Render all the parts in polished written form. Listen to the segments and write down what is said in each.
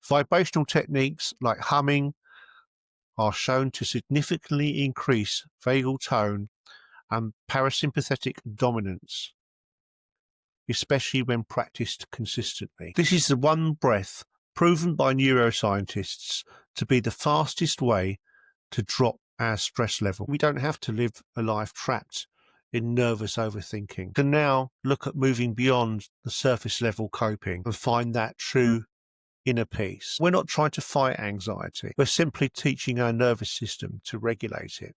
Vibrational techniques like humming are shown to significantly increase vagal tone and parasympathetic dominance, especially when practiced consistently. This is the one breath proven by neuroscientists to be the fastest way to drop our stress level. We don't have to live a life trapped in nervous overthinking. We can now look at moving beyond the surface level coping and find that true inner peace. We're not trying to fight anxiety. We're simply teaching our nervous system to regulate it.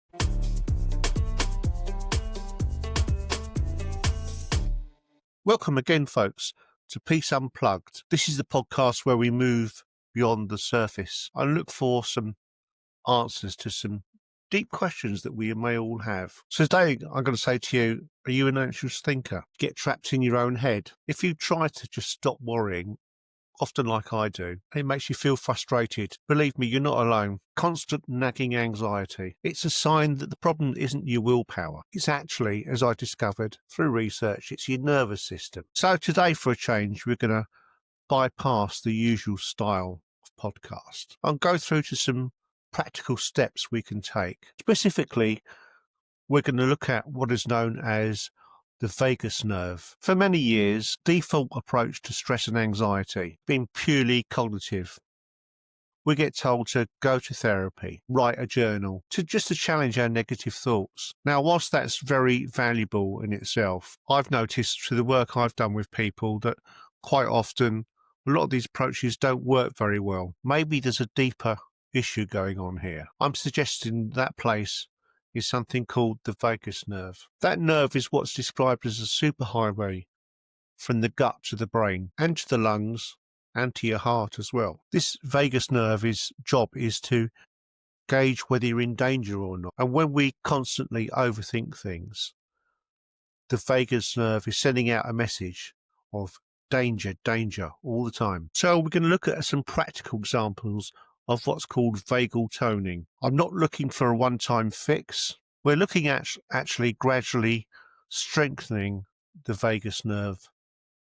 Welcome again, folks, to Peace Unplugged. This is the podcast where we move beyond the surface and look for some answers to some deep questions that we may all have. So today I'm going to say to you, are you an anxious thinker? Get trapped in your own head? If you try to just stop worrying, often like I do, it makes you feel frustrated. Believe me, you're not alone. Constant nagging anxiety. It's a sign that the problem isn't your willpower. It's actually, as I discovered through research, it's your nervous system. So today, for a change, we're going to bypass the usual style of podcast and go through to some practical steps we can take. Specifically, we're going to look at what is known as the vagus nerve. For many years, default approach to stress and anxiety being purely cognitive. We get told to go to therapy, write a journal, to challenge our negative thoughts. Now, whilst that's very valuable in itself, I've noticed through the work I've done with people that quite often a lot of these approaches don't work very well. Maybe there's a deeper issue going on here. I'm suggesting that place is something called the vagus nerve. That nerve is what's described as a superhighway from the gut to the brain and to the lungs and to your heart as well. This vagus nerve's job is to gauge whether you're in danger or not. And when we constantly overthink things, the vagus nerve is sending out a message of danger, danger all the time. So we're going to look at some practical examples of what's called vagal toning. I'm not looking for a one-time fix. We're looking at actually gradually strengthening the vagus nerve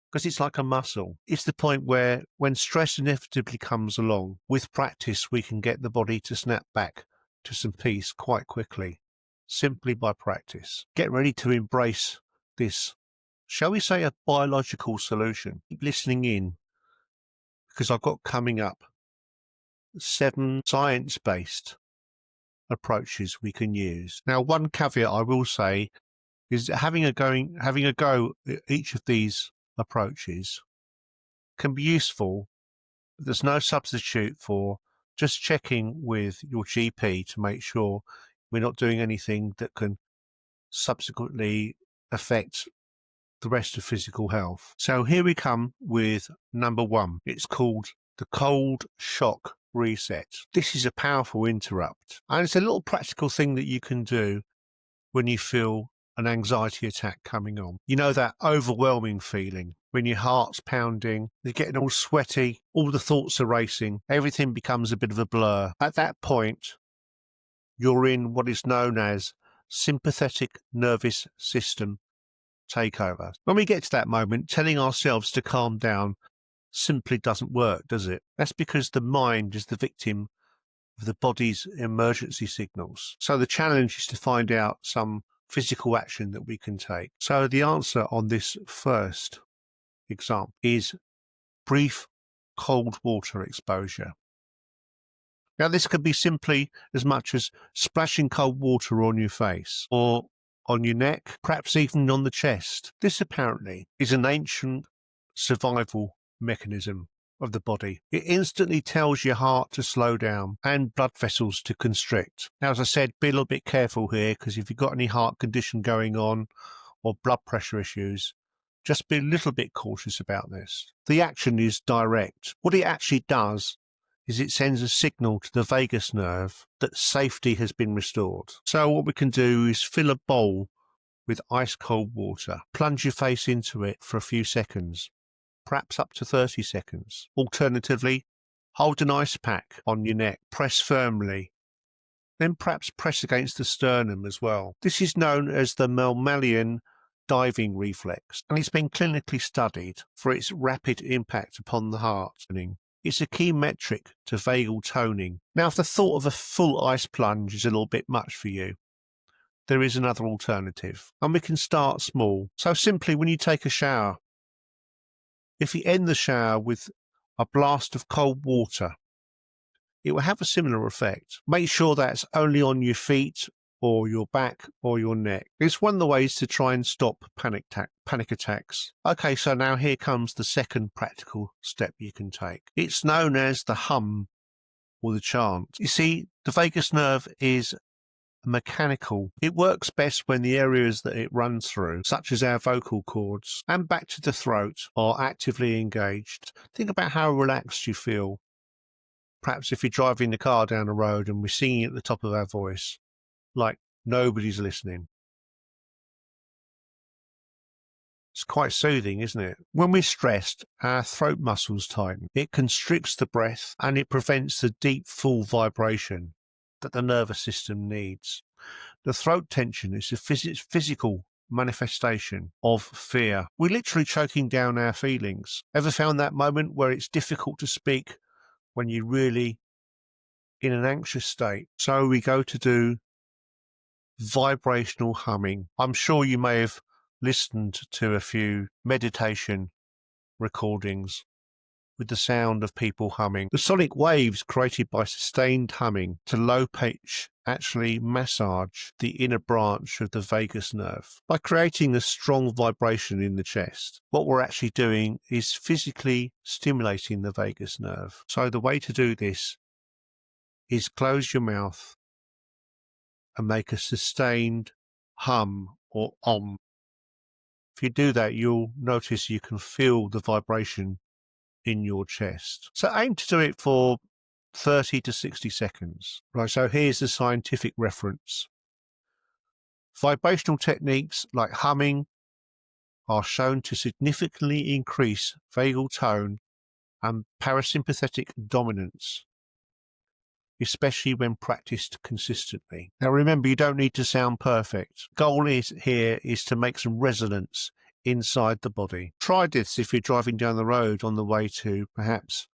because it's like a muscle. It's the point where when stress inevitably comes along, with practice we can get the body to snap back to some peace quite quickly, simply by practice. Get ready to embrace this, shall we say, a biological solution. Keep listening in because I've got coming up 7 science-based approaches we can use. Now, one caveat I will say is that having a go at each of these approaches can be useful, but there's no substitute for just checking with your GP to make sure we're not doing anything that can subsequently affect the rest of physical health. So here we come with number 1. It's called the cold shock reset. This is a powerful interrupt, and it's a little practical thing that you can do when you feel an anxiety attack coming on. You know, that overwhelming feeling when your heart's pounding, you're getting all sweaty, all the thoughts are racing, everything becomes a bit of a blur. At that point, you're in what is known as sympathetic nervous system takeover. When we get to that moment, telling ourselves to calm down simply doesn't work, does it? That's because the mind is the victim of the body's emergency signals. So the challenge is to find out some physical action that we can take. So the answer on this first example is brief cold water exposure. Now, this could be simply as much as splashing cold water on your face or on your neck, perhaps even on the chest. This apparently is an ancient survival mechanism of the body. It instantly tells your heart to slow down and blood vessels to constrict. Now, as I said, be a little bit careful here, because if you've got any heart condition going on or blood pressure issues, just be a little bit cautious about this. The action is direct. What it actually does is it sends a signal to the vagus nerve that safety has been restored. So what we can do is fill a bowl with ice cold water, plunge your face into it for a few seconds, perhaps up to 30 seconds. Alternatively, hold an ice pack on your neck, press firmly, then perhaps press against the sternum as well. This is known as the mammalian diving reflex, and it's been clinically studied for its rapid impact upon the heart. It's a key metric to vagal toning. Now, if the thought of a full ice plunge is a little bit much for you, there is another alternative, and we can start small. So simply, when you take a shower, if you end the shower with a blast of cold water, it will have a similar effect. Make sure that's only on your feet or your back or your neck. It's one of the ways to try and stop panic attacks. Okay, so now here comes the second practical step you can take. It's known as the hum or the chant. You see, the vagus nerve is mechanical. It works best when the areas that it runs through, such as our vocal cords and back to the throat, are actively engaged. Think about how relaxed you feel. Perhaps if you're driving the car down the road and we're singing at the top of our voice, like nobody's listening. It's quite soothing, isn't it? When we're stressed, our throat muscles tighten. It constricts the breath and it prevents the deep, full vibration that the nervous system needs. The throat tension is a physical manifestation of fear. We're literally choking down our feelings. Ever found that moment where it's difficult to speak when you're really in an anxious state? So we go to do vibrational humming. I'm sure you may have listened to a few meditation recordings with the sound of people humming. The sonic waves created by sustained humming to low pitch actually massage the inner branch of the vagus nerve. By creating a strong vibration in the chest, what we're actually doing is physically stimulating the vagus nerve. So the way to do this is close your mouth and make a sustained hum or om. If you do that, you'll notice you can feel the vibration in your chest. So aim to do it for 30 to 60 seconds. Right, so here's the scientific reference. Vibrational techniques like humming are shown to significantly increase vagal tone and parasympathetic dominance, especially when practiced consistently. Now remember, you don't need to sound perfect. Goal here is to make some resonance inside the body. Try this if you're driving down the road on the way to perhaps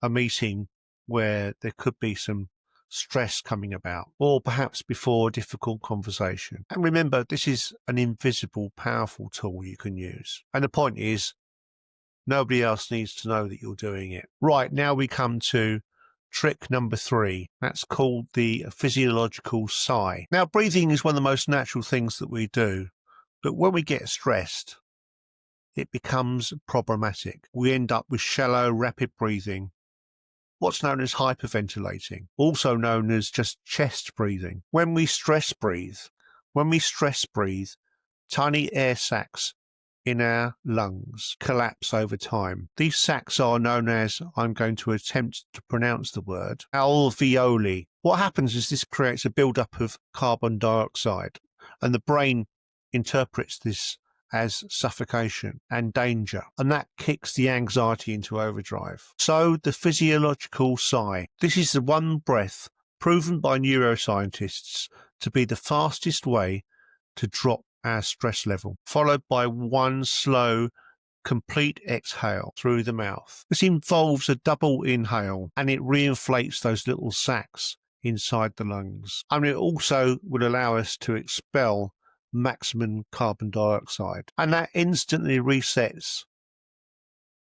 a meeting where there could be some stress coming about, or perhaps before a difficult conversation. And remember, this is an invisible, powerful tool you can use. And the point is, nobody else needs to know that you're doing it. Right, now we come to trick number 3. That's called the physiological sigh. Now, breathing is one of the most natural things that we do, but when we get stressed, it becomes problematic. We end up with shallow, rapid breathing, what's known as hyperventilating, also known as just chest breathing. When we stress breathe, tiny air sacs in our lungs collapse over time. These sacs are known as, I'm going to attempt to pronounce the word, alveoli. What happens is this creates a buildup of carbon dioxide, and the brain interprets this as suffocation and danger, and that kicks the anxiety into overdrive. So the physiological sigh. This is the one breath proven by neuroscientists to be the fastest way to drop our stress level, followed by one slow, complete exhale through the mouth. This involves a double inhale, and it reinflates those little sacs inside the lungs. And it also will allow us to expel maximum carbon dioxide, and that instantly resets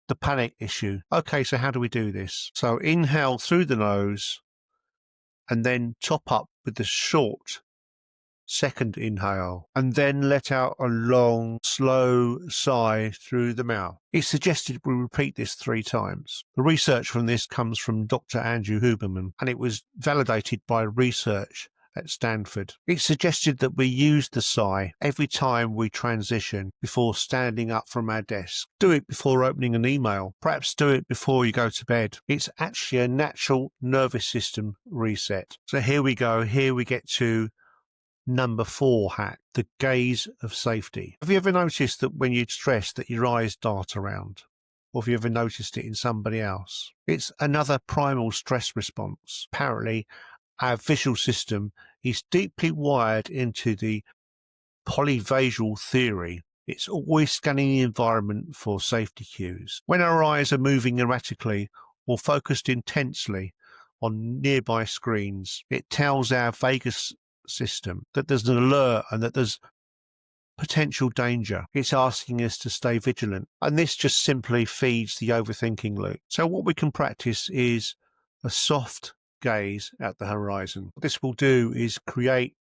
the panic issue. Okay, so how do we do this? So inhale through the nose and then top up with the short second inhale, and then let out a long, slow sigh through the mouth. It's suggested we repeat this 3 times. The research from this comes from Dr. Andrew Huberman, and it was validated by research at Stanford. It suggested that we use the sigh every time we transition before standing up from our desk. Do it before opening an email. Perhaps do it before you go to bed. It's actually a natural nervous system reset. So here we go. Here we get to number 4 hack, the gaze of safety. Have you ever noticed that when you're stressed that your eyes dart around? Or have you ever noticed it in somebody else? It's another primal stress response. Apparently, our visual system is deeply wired into the polyvagal theory. It's always scanning the environment for safety cues. When our eyes are moving erratically or focused intensely on nearby screens, it tells our vagus system that there's an alert and that there's potential danger. It's asking us to stay vigilant, and this just simply feeds the overthinking loop. So what we can practice is a soft gaze at the horizon. What this will do is create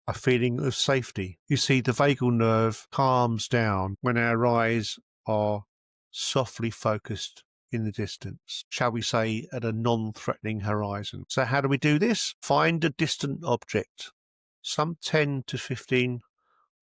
a feeling of safety. You see, the vagal nerve calms down when our eyes are softly focused in the distance, shall we say, at a non-threatening horizon. So how do we do this? Find a distant object, some 10 to 15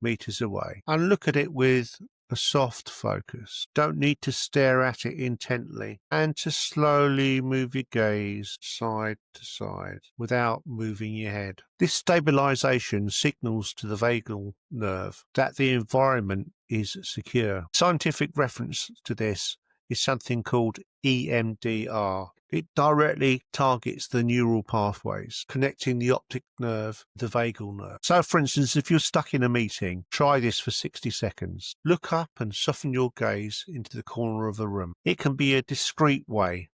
meters away, and look at it with a soft focus. Don't need to stare at it intently, and to slowly move your gaze side to side without moving your head. This stabilization signals to the vagal nerve that the environment is secure. Scientific reference to this is something called EMDR. It directly targets the neural pathways connecting the optic nerve to the vagal nerve. So, for instance, if you're stuck in a meeting, try this for 60 seconds. Look up and soften your gaze into the corner of the room. It can be a discreet way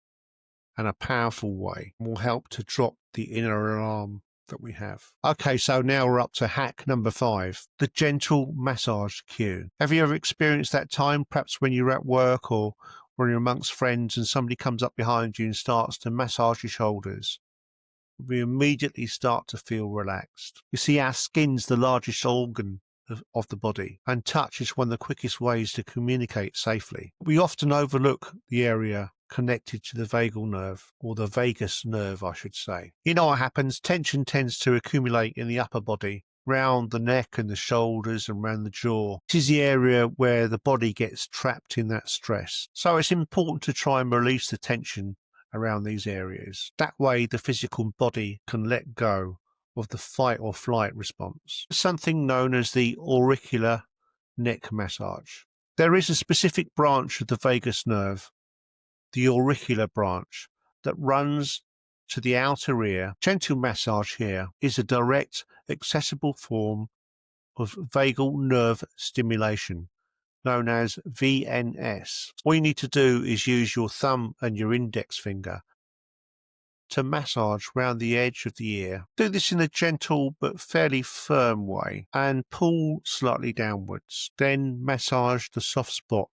and a powerful way. It will help to drop the inner alarm that we have. Okay, so now we're up to hack number 5, the gentle massage cue. Have you ever experienced that time, perhaps when you're at work or when you're amongst friends and somebody comes up behind you and starts to massage your shoulders? We immediately start to feel relaxed. You see, our skin's the largest organ of the body, and touch is one of the quickest ways to communicate safely. We often overlook the area connected to the vagal nerve, or the vagus nerve, I should say. You know what happens? Tension tends to accumulate in the upper body, round the neck and the shoulders and round the jaw. This is the area where the body gets trapped in that stress. So it's important to try and release the tension around these areas. That way the physical body can let go of the fight or flight response. Something known as the auricular neck massage. There is a specific branch of the vagus nerve, the auricular branch, that runs to the outer ear. Gentle massage here is a direct, accessible form of vagal nerve stimulation, known as VNS. All you need to do is use your thumb and your index finger to massage round the edge of the ear. Do this in a gentle but fairly firm way and pull slightly downwards. Then massage the soft spot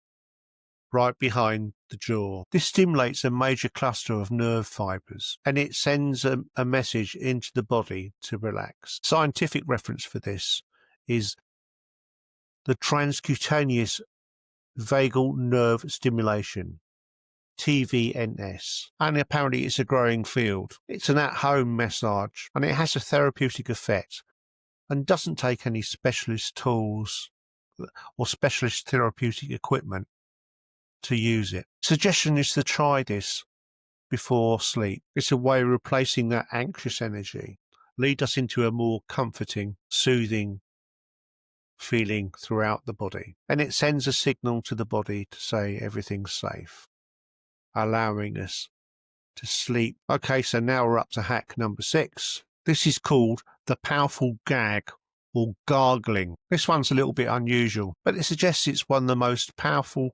right behind the jaw. This stimulates a major cluster of nerve fibers, and it sends a message into the body to relax. Scientific reference for this is the transcutaneous vagal nerve stimulation, TVNS, and apparently it's a growing field. It's an at-home massage, and it has a therapeutic effect and doesn't take any specialist tools or specialist therapeutic equipment to use it. Suggestion is to try this before sleep. It's a way of replacing that anxious energy, lead us into a more comforting, soothing feeling throughout the body, and it sends a signal to the body to say everything's safe, allowing us to sleep. Okay, so now we're up to hack number 6. This is called the powerful gag or gargling. This one's a little bit unusual, but it suggests it's one of the most powerful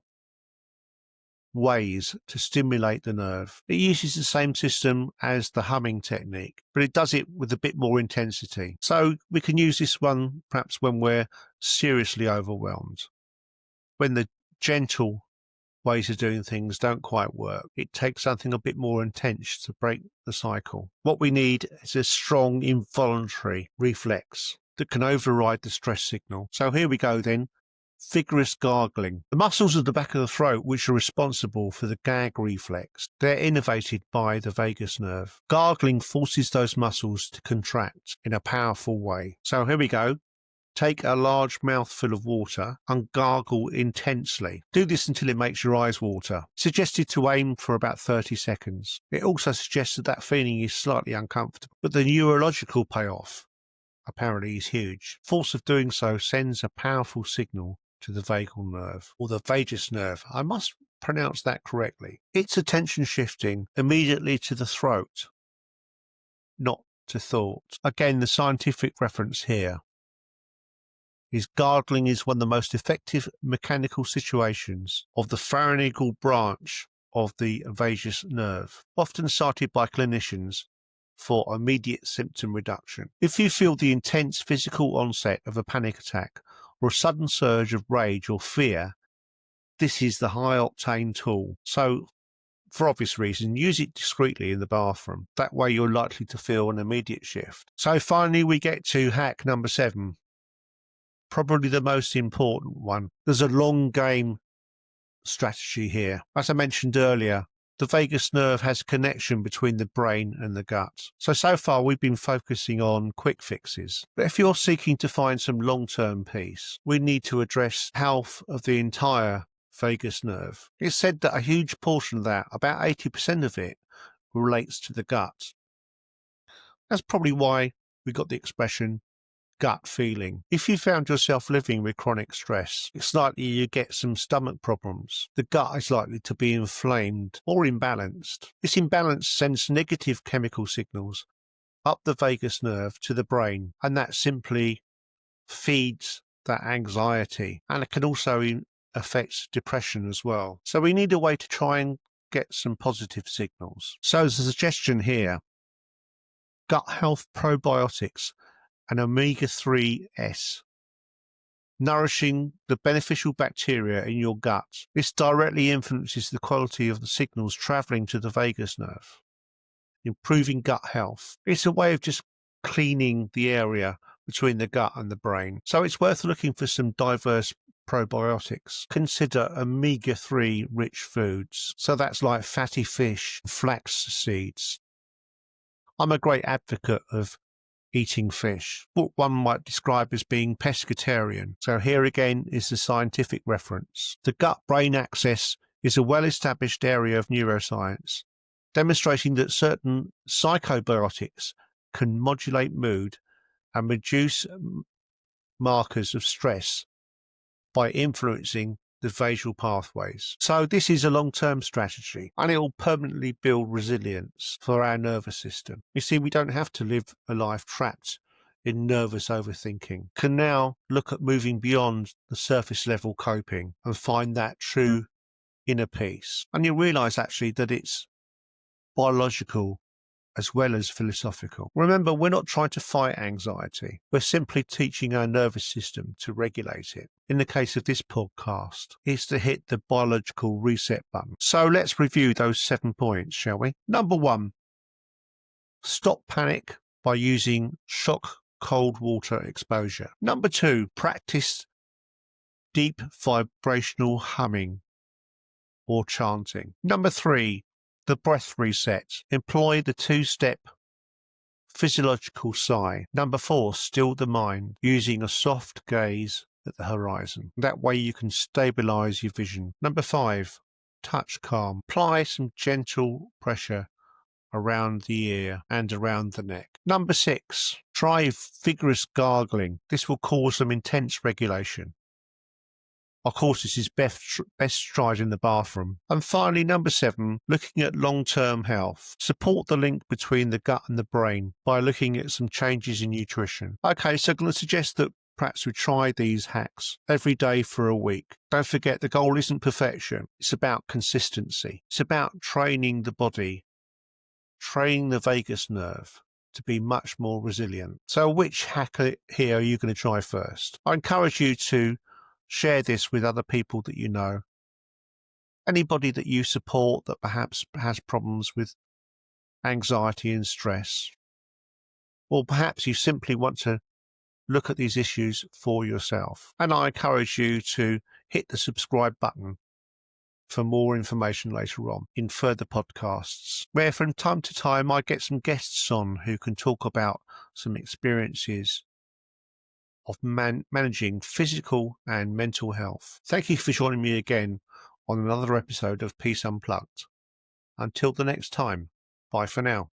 ways to stimulate the nerve. It uses the same system as the humming technique, but it does it with a bit more intensity. So we can use this one perhaps when we're seriously overwhelmed, when the gentle ways of doing things don't quite work. It takes something a bit more intense to break the cycle. What we need is a strong involuntary reflex that can override the stress signal. So here we go then. Vigorous gargling. The muscles of the back of the throat, which are responsible for the gag reflex, they're innervated by the vagus nerve. Gargling forces those muscles to contract in a powerful way. So here we go. Take a large mouthful of water and gargle intensely. Do this until it makes your eyes water. Suggested to aim for about 30 seconds. It also suggests that that feeling is slightly uncomfortable, but the neurological payoff apparently is huge. Force of doing so sends a powerful signal to the vagal nerve, or the vagus nerve. I must pronounce that correctly. It's attention shifting immediately to the throat, not to thought. Again, the scientific reference here is gargling is one of the most effective mechanical situations of the pharyngeal branch of the vagus nerve, often cited by clinicians for immediate symptom reduction. If you feel the intense physical onset of a panic attack or a sudden surge of rage or fear, this is the high-octane tool. So, for obvious reasons, use it discreetly in the bathroom. That way you're likely to feel an immediate shift. So finally we get to hack number 7. Probably the most important one. There's a long game strategy here. As I mentioned earlier, the vagus nerve has a connection between the brain and the gut. So far we've been focusing on quick fixes. But if you're seeking to find some long-term peace, we need to address health of the entire vagus nerve. It's said that a huge portion of that, about 80% of it, relates to the gut. That's probably why we got the expression gut feeling. If you found yourself living with chronic stress, it's likely you get some stomach problems. The gut is likely to be inflamed or imbalanced. This imbalance sends negative chemical signals up the vagus nerve to the brain, and that simply feeds that anxiety, and it can also affect depression as well. So we need a way to try and get some positive signals. So there's a suggestion here: gut health probiotics and omega-3s, nourishing the beneficial bacteria in your gut. This directly influences the quality of the signals traveling to the vagus nerve, improving gut health. It's a way of just cleaning the area between the gut and the brain. So it's worth looking for some diverse probiotics. Consider omega-3 rich foods. So that's like fatty fish, flax seeds. I'm a great advocate of eating fish, what one might describe as being pescatarian. So here again is the scientific reference. The gut-brain axis is a well-established area of neuroscience, demonstrating that certain psychobiotics can modulate mood and reduce markers of stress by influencing the vagal pathways. So this is a long-term strategy, and it will permanently build resilience for our nervous system. You see, we don't have to live a life trapped in nervous overthinking. Can now look at moving beyond the surface level coping and find that true inner peace. And you'll realize actually that it's biological as well as philosophical. Remember, we're not trying to fight anxiety. We're simply teaching our nervous system to regulate it. In the case of this podcast, it's to hit the biological reset button. So let's review those 7 points, shall we? Number 1, stop panic by using shock cold water exposure. Number 2, practice deep vibrational humming or chanting. Number 3, the breath reset. Employ the 2-step physiological sigh. Number 4, still the mind using a soft gaze at the horizon. That way you can stabilize your vision. Number 5, touch calm. Apply some gentle pressure around the ear and around the neck. Number 6, try vigorous gargling. This will cause some intense regulation. Of course, this is best tried in the bathroom. And finally, number 7, looking at long-term health. Support the link between the gut and the brain by looking at some changes in nutrition. Okay, so I'm going to suggest that perhaps we try these hacks every day for a week. Don't forget, the goal isn't perfection. It's about consistency. It's about training the body, training the vagus nerve to be much more resilient. So which hack here are you going to try first? I encourage you to share this with other people that you know, anybody that you support that perhaps has problems with anxiety and stress, or perhaps you simply want to look at these issues for yourself. And I encourage you to hit the subscribe button for more information later on in further podcasts, where from time to time I get some guests on who can talk about some experiences of managing physical and mental health. Thank you for joining me again on another episode of Peace Unplugged. Until the next time, bye for now.